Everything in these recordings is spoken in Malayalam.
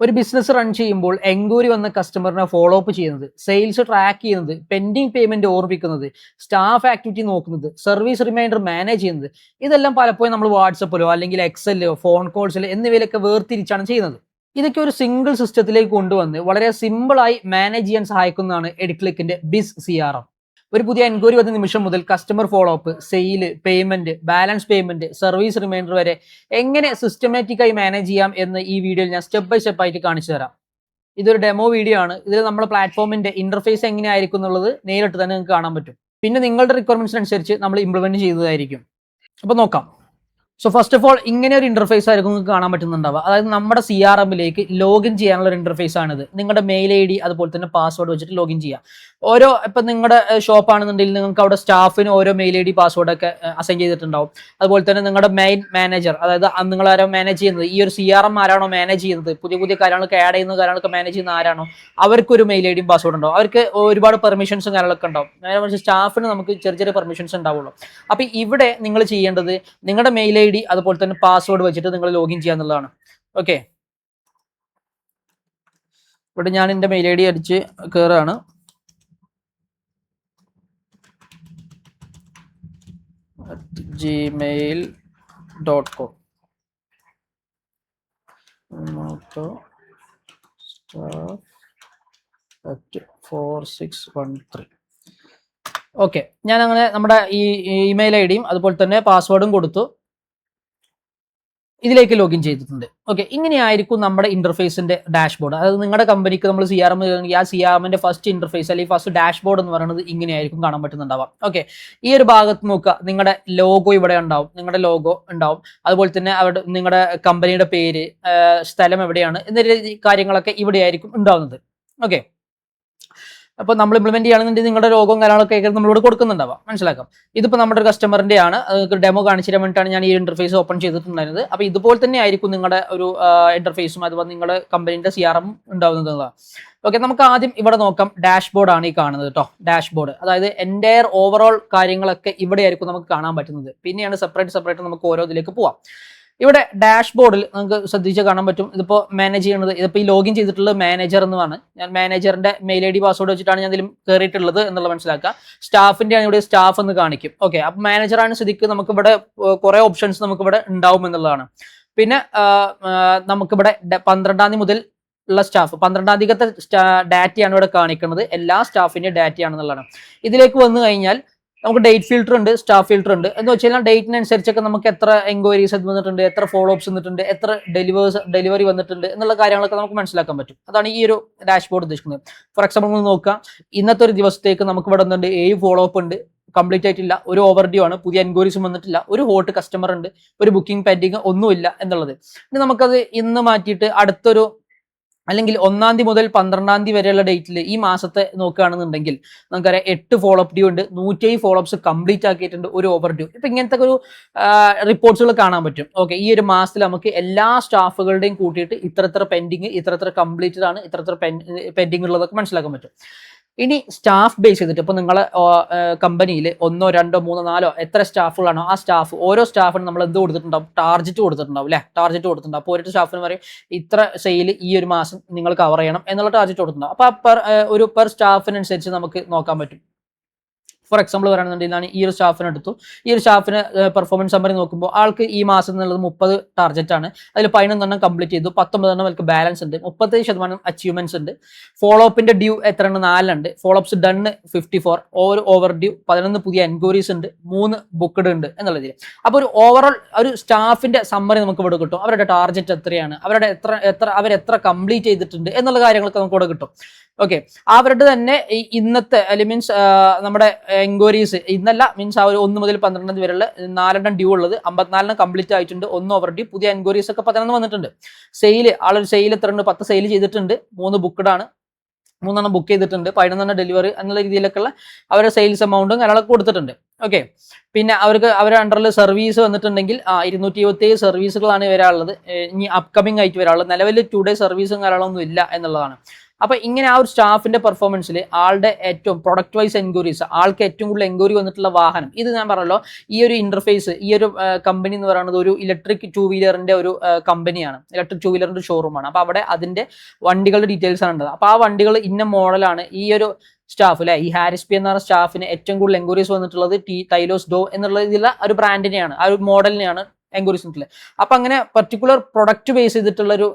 ഒരു ബിസിനസ് റൺ ചെയ്യുമ്പോൾ എൻക്വയറി വന്ന കസ്റ്റമറിനെ ഫോളോ അപ്പ് ചെയ്യുന്നത്, സെയിൽസ് ട്രാക്ക് ചെയ്യുന്നത്, പെൻഡിങ് പേയ്മെന്റ് ഓർമ്മിക്കുന്നത്, സ്റ്റാഫ് ആക്ടിവിറ്റി നോക്കുന്നത്, സർവീസ് റിമൈൻഡർ മാനേജ് ചെയ്യുന്നത്, ഇതെല്ലാം പലപ്പോഴും നമ്മൾ വാട്സപ്പിലോ അല്ലെങ്കിൽ എക്സലിലോ ഫോൺ കോൾസിലോ എന്നിവയിലൊക്കെ വേർതിരിച്ചാണ് ചെയ്യുന്നത്. ഇതൊക്കെ ഒരു സിംഗിൾ സിസ്റ്റത്തിലേക്ക് കൊണ്ടുവന്ന് വളരെ സിമ്പിളായി മാനേജ് ചെയ്യാൻ സഹായിക്കുന്നതാണ് എഡിക്ലിക്കിന്റെ ബിസ് CRM. ഒരു പുതിയ എൻക്വയറി വന്ന നിമിഷം മുതൽ customer follow up, sale, payment, balance payment, service reminder വരെ എങ്ങനെ സിസ്റ്റമാറ്റിക്കായി മാനേജ് ചെയ്യാം എന്ന് ഈ വീഡിയോയിൽ ഞാൻ സ്റ്റെപ്പ് ബൈ സ്റ്റെപ്പ് ആയിട്ട് കാണിച്ചു തരാം. ഇതൊരു ഡെമോ വീഡിയോ ആണ്. ഇതിൽ നമ്മുടെ പ്ലാറ്റ്ഫോമിന്റെ ഇന്റർഫേസ് എങ്ങനെയായിരിക്കും എന്നുള്ളത് നേരിട്ട് തന്നെ നിങ്ങൾക്ക് കാണാൻ പറ്റും. പിന്നെ നിങ്ങളുടെ റിക്വയർമെന്റ്സിനനുസരിച്ച് നമ്മൾ ഇംപ്ലിമെന്റ് ചെയ്യുന്നതായിരിക്കും. അപ്പോൾ നോക്കാം. സോ ഫസ്റ്റ് ഓഫ് ഓൾ ഇങ്ങനെ ഒരു ഇന്റർഫേസ് ആയിരിക്കും നിങ്ങൾക്ക് കാണാൻ പറ്റുന്നുണ്ടാവുക. അതായത് നമ്മുടെ CRMലേക്ക് ലോഗിൻ ചെയ്യാനുള്ള ഒരു ഇന്റർഫേസ് ആണിത്. നിങ്ങളുടെ മെയിൽ ID അതുപോലെ തന്നെ പാസ്വേഡ് വെച്ചിട്ട് ലോഗിൻ ചെയ്യാം. ഓരോ ഇപ്പം നിങ്ങളുടെ ഷോപ്പ് ആണെന്നുണ്ടെങ്കിൽ നിങ്ങൾക്ക് അവിടെ സ്റ്റാഫിന് ഓരോ മെയിൽ ID പാസ്വേഡ് ഒക്കെ അസൈൻ ചെയ്തിട്ടുണ്ടാവും. അതുപോലെ തന്നെ നിങ്ങളുടെ മെയിൻ മാനേജർ, അതായത് നിങ്ങൾ ആരോ മാനേജ് ചെയ്യുന്നത്, ഈ ഒരു CRM ആരാണോ മാനേജ് ചെയ്യുന്നത്, പുതിയ പുതിയ കാര്യങ്ങളൊക്കെ ആഡ് ചെയ്യുന്ന കാര്യങ്ങളൊക്കെ മാനേജ് ചെയ്യുന്ന ആരാണോ അവർക്കൊരു മെയിൽ ID പാസ്വേഡ് ഉണ്ടാവും. അവർക്ക് ഒരുപാട് പെർമിഷൻസും കാര്യങ്ങളൊക്കെ ഉണ്ടാവും. നേരെ മറിച്ച് സ്റ്റാഫിന് നമുക്ക് ചെറിയ ചെറിയ പെർമിഷൻസ് ഉണ്ടാവുള്ളൂ. അപ്പം ഇവിടെ നിങ്ങൾ ചെയ്യേണ്ടത് നിങ്ങളുടെ മെയിൽ ID അതുപോലെ തന്നെ പാസ്വേഡ് വെച്ചിട്ട് നിങ്ങൾ ലോഗിൻ ചെയ്യാന്നുള്ളതാണ്. ഓക്കെ, ഇവിടെ ഞാൻ എൻ്റെ മെയിൽ ID അടിച്ച് കയറുകയാണ്. gmail.com staff@4613. ഓക്കെ, ഞാൻ അങ്ങനെ നമ്മുടെ ഈ ഇമെയിൽ IDയും അതുപോലെ തന്നെ പാസ്വേഡും കൊടുത്തു. ഇതിലേക്ക് ലോഗിൻ ചെയ്തിട്ടുണ്ട്. ഓക്കെ, ഇങ്ങനെയായിരിക്കും നമ്മുടെ ഇന്റർഫേസിന്റെ ഡാഷ്ബോർഡ്. അതായത് നിങ്ങളുടെ കമ്പനിക്ക് നമ്മൾ CRM ആ CRMന്റെ ഫസ്റ്റ് ഇന്റർഫേസ് അല്ലെങ്കിൽ ഫസ്റ്റ് ഡാഷ്ബോർഡ് എന്ന് പറയുന്നത് ഇങ്ങനെയായിരിക്കും കാണാൻ പറ്റുന്നുണ്ടാവാം. ഓക്കെ, ഈ ഒരു ഭാഗത്ത് നോക്കുക, നിങ്ങളുടെ ലോഗോ ഇവിടെ ഉണ്ടാവും, നിങ്ങളുടെ ലോഗോ ഉണ്ടാവും. അതുപോലെ തന്നെ അവിടെ നിങ്ങളുടെ കമ്പനിയുടെ പേര്, സ്ഥലം എവിടെയാണ് എന്ന കാര്യങ്ങളൊക്കെ ഇവിടെയായിരിക്കും ഉണ്ടാവുന്നത്. ഓക്കെ, അപ്പോൾ നമ്മൾ ഇംപ്ലിമെന്റ് ചെയ്യുകയാണെന്നുണ്ടെങ്കിൽ നിങ്ങളുടെ ലോഗോയും കാര്യങ്ങളൊക്കെ നമ്മളിവിടെ കൊടുക്കുന്നുണ്ടാവാം. മനസ്സിലാക്കാം. ഇതിപ്പോൾ നമ്മുടെ ഒരു കസ്റ്റമറിന്റെ ആണ്, ഡെമോ കാണിച്ചു തരാൻ വേണ്ടിയിട്ടാണ് ഞാൻ ഈ ഇന്റർഫേസ് ഓപ്പൺ ചെയ്തിട്ടുണ്ടായിരുന്നത്. അപ്പോൾ ഇതുപോലെ തന്നെ ആയിരിക്കും നിങ്ങളുടെ ഒരു ഇന്റർഫേസും അതുപോലെ നിങ്ങളുടെ കമ്പനിയുടെ CRM ഉണ്ടാവുന്നത്. ഓക്കെ, നമുക്ക് ആദ്യം ഇവിടെ നോക്കാം. ഡാഷ്ബോർഡ് ആണ് ഈ കാണുന്നത് കേട്ടോ. ഡാഷ്ബോർഡ് അതായത് എൻ്റയർ ഓവറോൾ കാര്യങ്ങളൊക്കെ ഇവിടെ ആയിരിക്കും നമുക്ക് കാണാൻ പറ്റുന്നത്. പിന്നെയാണ് സെപ്പറേറ്റ് നമുക്ക് ഓരോ ഇതിലേക്ക് പോവാം. ഇവിടെ ഡാഷ്ബോർഡിൽ നമുക്ക് ശ്രദ്ധിച്ച് കാണാൻ പറ്റും. ഇതിപ്പോൾ മാനേജ് ചെയ്യുന്നത്, ഇതിപ്പോൾ ഈ ലോഗിൻ ചെയ്തിട്ടുള്ളത് മാനേജർ എന്നാണ്. ഞാൻ മാനേജറിന്റെ മെയിൽ ID പാസ്വേഡ് വെച്ചിട്ടാണ് ഞാൻ ഇതിലും കയറിയിട്ടുള്ളത് എന്നുള്ള മനസ്സിലാക്കുക. സ്റ്റാഫിന്റെ ആണ് ഇവിടെ സ്റ്റാഫ് എന്ന് കാണിക്കും. ഓക്കെ, അപ്പോൾ മാനേജറാണ് സ്ഥിതിക്ക് നമുക്ക് ഇവിടെ കുറെ ഓപ്ഷൻസ് നമുക്ക് ഇവിടെ ഉണ്ടാവും എന്നുള്ളതാണ്. പിന്നെ നമുക്കിവിടെ 12-ാം തീയതി മുതൽ ഉള്ള സ്റ്റാഫ്, 12-ാം തീയതിക്കത്തെ ഡാറ്റയാണ് ഇവിടെ കാണിക്കുന്നത്. എല്ലാ സ്റ്റാഫിന്റെ ഡാറ്റയാണെന്നുള്ളതാണ്. ഇതിലേക്ക് വന്നു കഴിഞ്ഞാൽ നമുക്ക് ഡേറ്റ് ഫിൽറ്റർ ഉണ്ട്, സ്റ്റാഫ് ഫിൽറ്റർ ഉണ്ട്. എന്ന് വെച്ച് കഴിഞ്ഞാൽ ഡേറ്റിനനുസരിച്ചൊക്കെ നമുക്ക് എത്ര എൻക്വയറീസ് വന്നിട്ടുണ്ട്, എത്ര ഫോളോ അപ്സ് വന്നിട്ടുണ്ട്, എത്ര ഡെലിവറി വന്നിട്ടുണ്ട് എന്നുള്ള കാര്യങ്ങളൊക്കെ നമുക്ക് മനസ്സിലാക്കാൻ പറ്റും. അതാണ് ഈ ഒരു ഡാഷ്ബോർഡ് ഉദ്ദേശിക്കുന്നത്. ഫോർ എക്സാമ്പിൾ നമ്മൾ നോക്കാം, ഇന്നത്തെ ഒരു ദിവസത്തേക്ക് നമുക്ക് ഇവിടെ ഉണ്ട് 7 ഫോളോ അപ്പ് ഉണ്ട്, കംപ്ലീറ്റ് ആയിട്ടില്ല, ഒരു ഓവർ ഡ്യൂ ആണ്, പുതിയ എൻക്വയറീസും വന്നിട്ടില്ല, ഒരു ഹോട്ട് കസ്റ്റമർ ഉണ്ട്, ഒരു ബുക്കിംഗ് പെൻഡിങ് ഒന്നുമില്ല എന്നുള്ളത്. ഇനി നമുക്കത് ഇന്ന് മാറ്റിയിട്ട് അടുത്തൊരു അല്ലെങ്കിൽ 1-ാം തീയതി മുതൽ 12-ാം തീയതി വരെയുള്ള ഡേറ്റിൽ ഈ മാസത്തെ നോക്കുകയാണെന്നുണ്ടെങ്കിൽ നമുക്കറിയാം 8 ഫോളോ അപ്പ് ഡ്യൂ ഉണ്ട്, 107 ഫോളോ അപ്സ് കംപ്ലീറ്റ് ആക്കിയിട്ടുണ്ട്, ഒരു ഓവർ ഡ്യൂ. ഇപ്പൊ ഇങ്ങനത്തെ ഒരു റിപ്പോർട്ട്സുകൾ കാണാൻ പറ്റും. ഓക്കെ, ഈ ഒരു മാസത്തിൽ നമുക്ക് എല്ലാ സ്റ്റാഫുകളുടെയും കൂട്ടിയിട്ട് ഇത്ര പെൻഡിങ്, ഇത്ര കംപ്ലീറ്റഡ് ആണ്, ഇത്ര പെൻഡിങ് ഉള്ളതൊക്കെ മനസ്സിലാക്കാൻ പറ്റും. ഇനി സ്റ്റാഫ് ബേസ് ചെയ്തിട്ട് ഇപ്പോൾ നിങ്ങളെ കമ്പനിയിൽ 1, 2, 3, 4 എത്ര സ്റ്റാഫുകളാണോ ആ സ്റ്റാഫ്, ഓരോ സ്റ്റാഫിനും നമ്മൾ എന്ത് കൊടുത്തിട്ടുണ്ടാവും, ടാർജറ്റ് കൊടുത്തിട്ടുണ്ടാവും അല്ലേ. ടാർജറ്റ് കൊടുത്തിട്ടുണ്ടാവും. അപ്പോൾ ഒരു സ്റ്റാഫിന് പറയും ഇത്ര സെയിൽ ഈ ഒരു മാസം നിങ്ങൾ കവർ ചെയ്യണം എന്നുള്ള ടാർജറ്റ് കൊടുത്തിട്ടുണ്ടാവും. അപ്പോൾ പെർ സ്റ്റാഫിനനുസരിച്ച് നമുക്ക് നോക്കാൻ പറ്റും. ഫോർ എക്സാമ്പിൾ പറയുകയാണെന്നുണ്ടെങ്കിൽ ഈ ഒരു സ്റ്റാഫിനെ എടുത്തു. ഈ ഒരു സ്റ്റാഫിന് പെർഫോമൻസ് സമ്മറി നോക്കുമ്പോൾ ആൾക്ക് ഈ മാസം എന്നുള്ളത് 30 ടാർജറ്റ് ആണ്. അതിൽ 11 കംപ്ലീറ്റ് ചെയ്തു, 19 അവർക്ക് ബാലൻസ് ഉണ്ട്, 37% അച്ചീവ്മെന്റ്സ് ഉണ്ട്. ഫോളോ അപ്പിന്റെ ഡ്യൂ എത്രയാണ്, 4 ഉണ്ട്. Follow ups done 54, over due 11 പുതിയ എൻക്വയറീസ് ഉണ്ട്, 3 ബുക്ക്ഡ് ഉണ്ട് എന്നുള്ളതിൽ. അപ്പോൾ ഒരു ഓവറോൾ ഒരു സ്റ്റാഫിന്റെ സമ്മറി നമുക്ക് ഇവിടെ കിട്ടും. അവരുടെ ടാർജറ്റ് എത്രയാണ്, അവരെത്ര കംപ്ലീറ്റ് ചെയ്തിട്ടുണ്ട് എന്നുള്ള കാര്യങ്ങളൊക്കെ നമുക്ക് ഇവിടെ കിട്ടും. ഓക്കെ, അവരുടെ തന്നെ ഇന്നത്തെ മീൻസ് നമ്മുടെ എൻക്വയറീസ് ഇന്നല്ല, മീൻസ് ആ ഒരു 1 മുതൽ 12 വരെയുള്ള 4 ഡ്യൂ ഉള്ളത്, 54 കംപ്ലീറ്റ് ആയിട്ടുണ്ട്, 1 ഓവർ ഡ്യൂ, പുതിയ എൻക്വയറീസ് ഒക്കെ 11 വന്നിട്ടുണ്ട്. ആളൊരു സെയിൽ എത്ര ഉണ്ട്, 10 സെയിൽ ചെയ്തിട്ടുണ്ട്, 3 ബുക്ക്ഡ് ആണ്, 3 ബുക്ക് ചെയ്തിട്ടുണ്ട്, 11 ഡെലിവറി എന്നുള്ള രീതിയിലൊക്കെയുള്ള അവരുടെ സെയിൽസ് എമൗണ്ടും കാര്യങ്ങളൊക്കെ കൊടുത്തിട്ടുണ്ട്. ഓക്കെ, പിന്നെ അവരുടെ അണ്ടറിൽ സർവീസ് വന്നിട്ടുണ്ടെങ്കിൽ 227 സർവീസുകളാണ് വരാനുള്ളത്. ഇനി അപ്കമിങ് ആയിട്ട് വരാനുള്ളത്. നിലവിൽ 2 ഡേ സർവീസും കാര്യങ്ങളൊന്നും ഇല്ല എന്നുള്ളതാണ്. അപ്പൊ ഇങ്ങനെ ആ ഒരു സ്റ്റാഫിന്റെ പെർഫോമൻസിൽ ആളുടെ ഏറ്റവും പ്രൊഡക്റ്റ് വൈസ് എൻക്വയറീസ്, ആൾക്ക് ഏറ്റവും കൂടുതൽ എൻക്വയറി വന്നിട്ടുള്ള വാഹനം, ഇത് ഞാൻ പറഞ്ഞല്ലോ ഈ ഒരു ഇന്റർഫേസ്, ഈ ഒരു കമ്പനി എന്ന് പറയുന്നത് ഒരു ഇലക്ട്രിക് ടൂ വീലറിന്റെ ഒരു കമ്പനിയാണ്, ഇലക്ട്രിക് ടൂ വീലറിന്റെ ഷോറൂമാണ്. അപ്പൊ അവിടെ അതിന്റെ വണ്ടികളുടെ ഡീറ്റെയിൽസ് ആണ് ഉള്ളത്. അപ്പൊ ആ വണ്ടികൾ ഇന്ന മോഡലാണ്. ഈ ഒരു സ്റ്റാഫ് അല്ലെ, ഈ ഹാരിസ് പി എന്ന സ്റ്റാഫിന് ഏറ്റവും കൂടുതൽ എൻക്വയറീസ് വന്നിട്ടുള്ളത് ടൈലോസ് ഡോ എന്നുള്ള ഇതിലുള്ള ഒരു ബ്രാൻഡിനെയാണ്, ആ ഒരു മോഡലിനെയാണ് എൻക്വയറീസ് വന്നിട്ടുള്ളത്. അപ്പൊ അങ്ങനെ പെർട്ടിക്കുലർ പ്രൊഡക്റ്റ് ബേസ് ചെയ്തിട്ടുള്ള ഒരു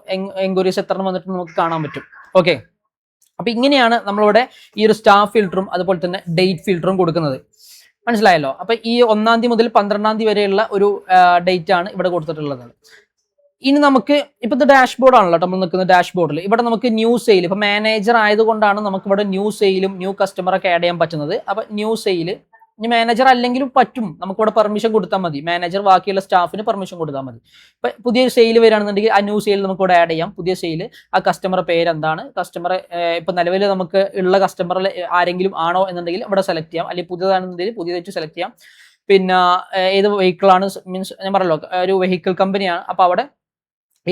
എൻക്വയറീസ് എത്ര വന്നിട്ട് നമുക്ക് കാണാൻ പറ്റും. ഓക്കെ, അപ്പൊ ഇങ്ങനെയാണ് നമ്മളിവിടെ ഈ ഒരു സ്റ്റാഫ് ഫിൽറ്ററും അതുപോലെ തന്നെ ഡേറ്റ് ഫിൽറ്ററും കൊടുക്കുന്നത്. മനസ്സിലായല്ലോ? അപ്പൊ ഈ 1-ാം തീയതി മുതൽ 12-ാം തീയതി വരെയുള്ള ഒരു ഡേറ്റ് ആണ് ഇവിടെ കൊടുത്തിട്ടുള്ളത്. ഇനി നമുക്ക് ഇപ്പോഴത്തെ ഡാഷ്ബോർഡ് ആണല്ലോ നമ്മൾ നിൽക്കുന്ന ഡാഷ്ബോർഡിൽ. ഇവിടെ നമുക്ക് ന്യൂ സെയിൽ, ഇപ്പൊ മാനേജർ ആയതുകൊണ്ടാണ് നമുക്ക് ഇവിടെ ന്യൂ സെയിലും ന്യൂ കസ്റ്റമറൊക്കെ ആഡ് ചെയ്യാൻ പറ്റുന്നത്. അപ്പൊ ന്യൂ സെയിൽ, ഇനി മാനേജർ അല്ലെങ്കിലും പറ്റും, നമുക്കിവിടെ പെർമിഷൻ കൊടുത്താൽ മതി. മാനേജർ ബാക്കിയുള്ള സ്റ്റാഫിന് പെർമിഷൻ കൊടുത്താൽ മതി. ഇപ്പൊ പുതിയൊരു സെയിൽ വരികയാണെന്നുണ്ടെങ്കിൽ ആ ന്യൂ സെയിൽ നമുക്ക് ഇവിടെ ആഡ് ചെയ്യാം. പുതിയ സെയിൽ, ആ കസ്റ്റമറെ പേര് എന്താണ്, കസ്റ്റമറെ ഇപ്പൊ നിലവിൽ നമുക്ക് ഉള്ള കസ്റ്റമറിൽ ആരെങ്കിലും ആണോ എന്നുണ്ടെങ്കിൽ ഇവിടെ സെലക്ട് ചെയ്യാം. അല്ലെങ്കിൽ പുതിയതാണെന്നുണ്ടെങ്കിൽ പുതിയതായിട്ട് സെലക്ട് ചെയ്യാം. പിന്നെ ഏത് വെഹിക്കിളാണ്, മീൻസ് ഞാൻ പറഞ്ഞല്ലോ ഒരു വെഹിക്കിൾ കമ്പനിയാണ്, അപ്പൊ അവിടെ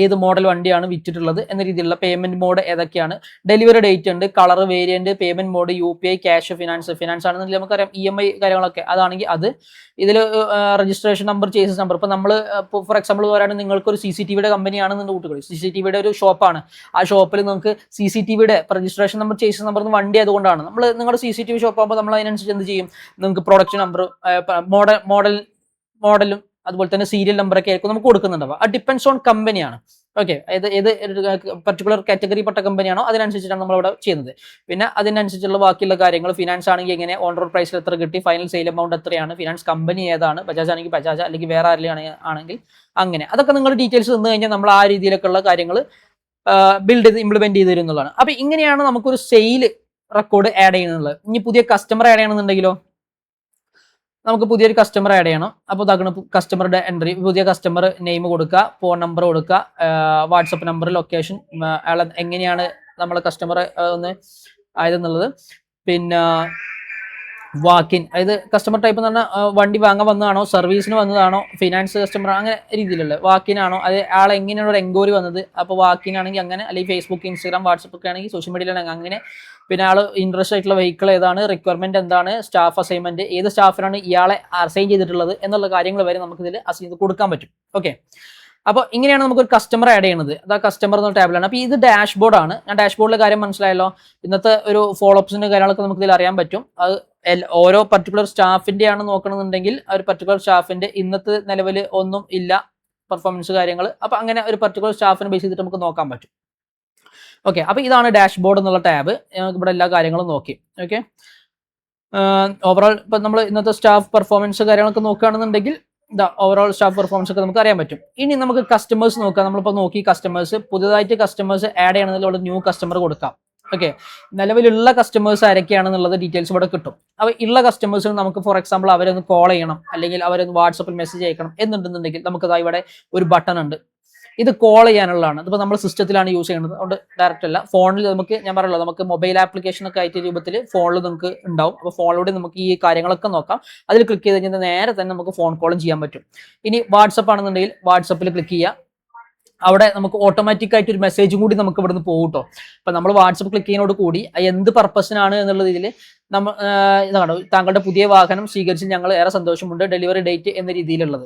ഏത് മോഡൽ വണ്ടിയാണ് വിറ്റിട്ടുള്ളത് എന്ന രീതിയിലുള്ള പേയ്മെന്റ് മോഡ് ഏതൊക്കെയാണ്, ഡെലിവറി ഡേറ്റ് ഉണ്ട്, colour variant, payment mode UPI, cash, finance ആണെന്നുണ്ടെങ്കിൽ നമുക്കറിയാം EMI കാര്യങ്ങളൊക്കെ, അതാണെങ്കിൽ അത്. ഇതിൽ രജിസ്ട്രേഷൻ നമ്പർ, ചേസസ് നമ്പർ. ഇപ്പൊ നമ്മൾ ഫോർ എക്സാമ്പിൾ പറയുകയാണെങ്കിൽ നിങ്ങൾക്ക് ഒരു CCTVയുടെ കമ്പനിയാണെന്ന് കൂട്ടുകൾ, CCTVയുടെ ഒരു ഷോപ്പാണ്, ആ ഷോപ്പിൽ നിങ്ങൾക്ക് CCTVയുടെ രജിസ്ട്രേഷൻ നമ്പർ, ചേസസ് നമ്പർ വണ്ടി ആയതുകൊണ്ടാണ് നമ്മൾ നിങ്ങളുടെ CCTV ഷോപ്പ് ആകുമ്പോൾ നമ്മൾ അതിനനുസരിച്ച് എന്ത് ചെയ്യും, നിങ്ങൾക്ക് പ്രൊഡക്റ്റ് നമ്പർ, മോഡലും അതുപോലെ തന്നെ സീരിയൽ നമ്പറൊക്കെ ആയിരിക്കും നമുക്ക് കൊടുക്കുന്നുണ്ടാവുക. അത് ഡിപ്പെൻഡ്സ് ഓൺ കമ്പനിയാണ്. ഓക്കെ, ഏത് പർട്ടിക്കുലർ കാറ്റഗറി പെട്ട കമ്പനിയാണോ അതിനനുസരിച്ചിട്ടാണ് നമ്മളിവിടെ ചെയ്യുന്നത്. പിന്നെ അതിനനുസരിച്ചുള്ള ബാക്കിയുള്ള കാര്യങ്ങൾ, ഫിനാൻസ് ആണെങ്കിൽ എങ്ങനെ, ഓൺ റോഡ് പ്രൈസിൽ എത്ര കിട്ടി, ഫൈനൽ സെയിൽ എമൗണ്ട് എത്രയാണ്, ഫിനാൻസ് കമ്പനി ഏതാണ്, ബജാജ് ആണെങ്കിൽ ബജാജ്, അല്ലെങ്കിൽ വേറെ ആരെങ്കിലും ആണെങ്കിൽ അങ്ങനെ, അതൊക്കെ നിങ്ങൾ ഡീറ്റെയിൽസ് തന്നു കഴിഞ്ഞാൽ നമ്മൾ ആ രീതിയിലൊക്കെയുള്ള കാര്യങ്ങൾ ബിൽഡ് ചെയ്ത് ഇംപ്ലിമെന്റ് ചെയ്ത് തരുന്നതാണ്. അപ്പൊ ഇങ്ങനെയാണ് നമുക്കൊരു സെയിൽ റെക്കോർഡ് ആഡ് ചെയ്യുന്നത്. ഇനി പുതിയ കസ്റ്റമർ ആഡ് ചെയ്യണമെന്നുണ്ടെങ്കിലോ, നമുക്ക് പുതിയൊരു കസ്റ്റമർ ആഡ് ചെയ്യണം. അപ്പോൾ ഇതാക്കണം കസ്റ്റമറുടെ എൻട്രി, പുതിയ കസ്റ്റമർ നെയിം കൊടുക്കുക, ഫോൺ നമ്പർ കൊടുക്കുക, വാട്സപ്പ് നമ്പർ, ലൊക്കേഷൻ, അയാൾ എങ്ങനെയാണ് നമ്മളെ കസ്റ്റമർ ഒന്ന് ആയതെന്നുള്ളത്. പിന്നെ വാക്കിൻ, അതായത് കസ്റ്റമർ ടൈപ്പ് എന്ന് പറഞ്ഞാൽ വണ്ടി വാങ്ങാൻ വന്നതാണോ, സർവീസിന് വന്നതാണോ, ഫിനാൻസ് കസ്റ്റമർ, അങ്ങനെ രീതിയിലുള്ള വാക്കിനാണോ, അത് ആൾ എങ്ങനെയാണ് ഒരു എൻക്വയറി വന്നത്. അപ്പോൾ വാക്കിനാണെങ്കിൽ അങ്ങനെ, അല്ലെങ്കിൽ ഫേസ്ബുക്ക്, ഇൻസ്റ്റാഗ്രാം, വാട്സപ്പ് ഒക്കെ ആണെങ്കിൽ സോഷ്യൽ മീഡിയയിലാണെങ്കിൽ അങ്ങനെ. പിന്നെ ആൾ ഇൻട്രസ്റ്റ് ആയിട്ടുള്ള വെഹിക്കിൾ ഏതാണ്, റിക്വയർമെന്റ് എന്താണ്, സ്റ്റാഫ് അസൈൻമെന്റ്, ഏത് സ്റ്റാഫിനാണ് ഇയാളെ അസൈൻ ചെയ്തിട്ടുള്ളത് എന്നുള്ള കാര്യങ്ങൾ വരെ നമുക്ക് ഇതിൽ അസൈൻ ചെയ്ത് കൊടുക്കാൻ പറ്റും. ഓക്കെ, അപ്പോൾ ഇങ്ങനെയാണ് നമുക്ക് ഒരു കസ്റ്റമർ ആഡ് ചെയ്യുന്നത്. അത് ആ കസ്റ്റമർ എന്ന ടാബിലാണ്. അപ്പോൾ ഇത് ഡാഷ്ബോർഡ് ആണ്. ഞാൻ ഡാഷ്ബോർഡിലെ കാര്യം മനസ്സിലായല്ലോ. ഇന്നത്തെ ഒരു ഫോളോ അപ്സിന്റെ കാര്യങ്ങളൊക്കെ നമുക്ക് ഇതിൽ അറിയാൻ പറ്റും. അത് ഓരോ പർട്ടിക്കുലർ സ്റ്റാഫിന്റെ ആണ് നോക്കണമെന്നുണ്ടെങ്കിൽ ഒരു പർട്ടിക്കുലർ സ്റ്റാഫിന്റെ ഇന്നത്തെ നിലവിൽ ഒന്നും ഇല്ല, പെർഫോമൻസ് കാര്യങ്ങൾ. അപ്പൊ അങ്ങനെ ഒരു പർട്ടിക്കുലർ സ്റ്റാഫിനെ ബേസ് ചെയ്തിട്ട് നമുക്ക് നോക്കാൻ പറ്റും. ഓക്കെ, അപ്പൊ ഇതാണ് ഡാഷ്ബോർഡ് എന്നുള്ള ടാബ്. ഇവിടെ എല്ലാ കാര്യങ്ങളും നോക്കി. ഓക്കെ, ഓവറോൾ ഇപ്പൊ നമ്മൾ ഇന്നത്തെ സ്റ്റാഫ് പെർഫോമൻസ് കാര്യങ്ങളൊക്കെ നോക്കുകയാണെന്നുണ്ടെങ്കിൽ ഓവറോൾ സ്റ്റാഫ് പെർഫോമൻസ് ഒക്കെ നമുക്ക് അറിയാൻ പറ്റും. ഇനി നമുക്ക് കസ്റ്റമേഴ്സ് നോക്കാം. നമ്മളിപ്പോൾ നോക്കി കസ്റ്റമേഴ്സ്, പുതുതായിട്ട് കസ്റ്റമേഴ്സ് ആഡ് ചെയ്യണമെങ്കിൽ ന്യൂ കസ്റ്റമർ കൊടുക്കാം. ഓക്കെ, നിലവിലുള്ള കസ്റ്റമേഴ്സ് ആരൊക്കെയാണെന്നുള്ളത് ഡീറ്റെയിൽസ് ഇവിടെ കിട്ടും. അപ്പോൾ ഉള്ള കസ്റ്റമേഴ്സിന് നമുക്ക് ഫോർ എക്സാമ്പിൾ അവരൊന്ന് കോൾ ചെയ്യണം, അല്ലെങ്കിൽ അവരൊന്ന് വാട്സപ്പിൽ മെസ്സേജ് അയക്കണം എന്നുണ്ടെന്നുണ്ടെങ്കിൽ നമുക്കത് ഇവിടെ ഒരു ബട്ടൺ ഉണ്ട്. ഇത് കോൾ ചെയ്യാനുള്ളതാണ്. ഇതിപ്പോൾ നമ്മൾ സിസ്റ്റത്തിലാണ് യൂസ് ചെയ്യുന്നത്, അതുകൊണ്ട് ഡയറക്റ്റ് അല്ല. ഫോണിൽ നമുക്ക്, ഞാൻ പറയല്ലോ, നമുക്ക് മൊബൈൽ ആപ്ലിക്കേഷൻ ഒക്കെ ആയിട്ട് രൂപത്തിൽ ഫോണിൽ നമുക്ക് ഉണ്ടാവും. അപ്പോൾ ഫോണിലൂടെ നമുക്ക് ഈ കാര്യങ്ങളൊക്കെ നോക്കാം. അതിൽ ക്ലിക്ക് ചെയ്ത് കഴിഞ്ഞാൽ നേരെ തന്നെ നമുക്ക് ഫോൺ കോളും ചെയ്യാൻ പറ്റും. ഇനി വാട്സപ്പ് ആണെന്നുണ്ടെങ്കിൽ വാട്സപ്പിൽ ക്ലിക്ക് ചെയ്യുക. അവിടെ നമുക്ക് ഓട്ടോമാറ്റിക് ആയിട്ട് ഒരു മെസ്സേജും കൂടി നമുക്ക് ഇവിടുന്ന് പോകും കേട്ടോ. അപ്പൊ നമ്മൾ വാട്സപ്പ് ക്ലിക്ക് ചെയ്യുന്നതോട് കൂടി എന്ത് പർപ്പസിനാണ് എന്നുള്ള രീതിയിൽ നമ്മൾ ഇതാണ്, താങ്കളുടെ പുതിയ വാഹനം സ്വീകരിച്ച് ഞങ്ങൾ ഏറെ സന്തോഷമുണ്ട്, ഡെലിവറി ഡേറ്റ് എന്ന രീതിയിലുള്ളത്.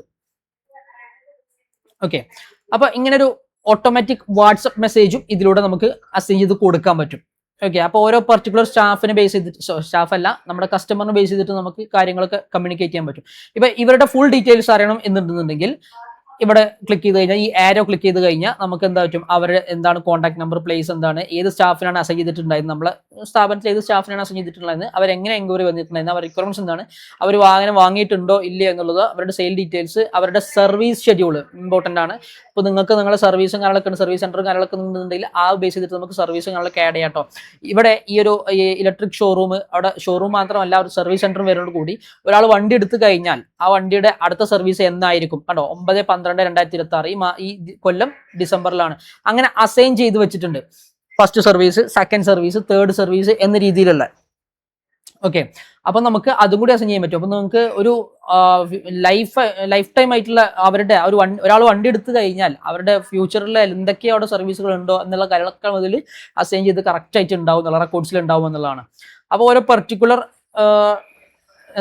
ഓക്കെ, അപ്പൊ ഇങ്ങനെ ഒരു ഓട്ടോമാറ്റിക് വാട്സപ്പ് മെസ്സേജും ഇതിലൂടെ നമുക്ക് അസൈൻ ചെയ്ത് കൊടുക്കാൻ പറ്റും. ഓക്കെ, അപ്പോൾ ഓരോ പർട്ടിക്കുലർ സ്റ്റാഫിനെ ബേസ് ചെയ്തിട്ട്, സ്റ്റാഫ് അല്ല നമ്മുടെ കസ്റ്റമറിനെ ബേസ് ചെയ്തിട്ട് നമുക്ക് കാര്യങ്ങളൊക്കെ കമ്മ്യൂണിക്കേറ്റ് ചെയ്യാൻ പറ്റും. ഇപ്പൊ ഇവരുടെ ഫുൾ ഡീറ്റെയിൽസ് അറിയണം എന്നുണ്ടെന്നുണ്ടെങ്കിൽ ഇവിടെ ക്ലിക്ക് ചെയ്ത് കഴിഞ്ഞാൽ, ഈ ആരോ ക്ലിക്ക് ചെയ്ത് കഴിഞ്ഞാൽ നമുക്ക് എന്താ പറ്റും, അവരുടെ എന്താണ് കോൺടാക്ട് നമ്പർ, പ്ലേസ് എന്താണ്, ഏത് സ്റ്റാഫിനാണ് അസൈൻ ചെയ്തിട്ടുണ്ടായിരുന്നത്, നമ്മളെ സ്ഥാപനത്തിൽ ഏത് സ്റ്റാഫിനാണ് അസൈൻ ചെയ്തിട്ടുണ്ടായിരുന്നത്, അവരെങ്ങനെ എൻക്വയറി വന്നിട്ടുണ്ടായിരുന്നു, അവർ റിക്വയർമെന്റ്സ് എന്താണ്, അവർ വാഹനം വാങ്ങിയിട്ടുണ്ടോ ഇല്ലയോ എന്നുള്ളത്, അവരുടെ സെയിൽ ഡീറ്റെയിൽസ്, അവരുടെ സർവീസ് ഷെഡ്യൂൾ ഇമ്പോർട്ടൻ്റ് ആണ്. ഇപ്പോൾ നിങ്ങൾക്ക് നിങ്ങളുടെ സർവീസും കാര്യങ്ങളൊക്കെ ഉണ്ട്, സർവീസ് സെന്ററും കാര്യങ്ങളൊക്കെ ഉണ്ടെന്നുണ്ടെങ്കിൽ ആ ബേസ് ചെയ്തിട്ട് നമുക്ക് സർവീസും കാര്യങ്ങളൊക്കെ ആഡ് ചെയ്യാം കേട്ടോ. ഇവിടെ ഈ ഒരു ഇലക്ട്രിക് ഷോറൂം, അവിടെ ഷോറൂം മാത്രമല്ല ഒരു സർവീസ് സെന്ററും വരുന്നതോട് കൂടി ഒരാൾ വണ്ടി എടുത്തു കഴിഞ്ഞാൽ ആ വണ്ടിയുടെ അടുത്ത സർവീസ് എന്നായിരിക്കും കണ്ടോ, 9/12/2026, ഈ കൊല്ലം ഡിസംബറിലാണ്. അങ്ങനെ അസൈൻ ചെയ്ത് വെച്ചിട്ടുണ്ട്. First service, second service, third service എന്ന രീതിയിലുള്ള. ഓക്കെ, അപ്പൊ നമുക്ക് അതും കൂടി അസൈൻ ചെയ്യാൻ പറ്റും. അപ്പൊ നമുക്ക് ഒരു ലൈഫ് ടൈം ആയിട്ടുള്ള അവരുടെ ഒരാൾ വണ്ടി എടുത്തു കഴിഞ്ഞാൽ അവരുടെ ഫ്യൂച്ചറിൽ എന്തൊക്കെ അവിടെ സർവീസുകൾ ഉണ്ടോ എന്നുള്ള കാര്യങ്ങളൊക്കെ അതിൽ അസൈൻ ചെയ്ത് കറക്റ്റ് ആയിട്ട് ഉണ്ടാവും എന്നുള്ള റെക്കോർഡ്സിൽ ഉണ്ടാവും എന്നുള്ളതാണ്. അപ്പോൾ ഓരോ പർട്ടിക്കുലർ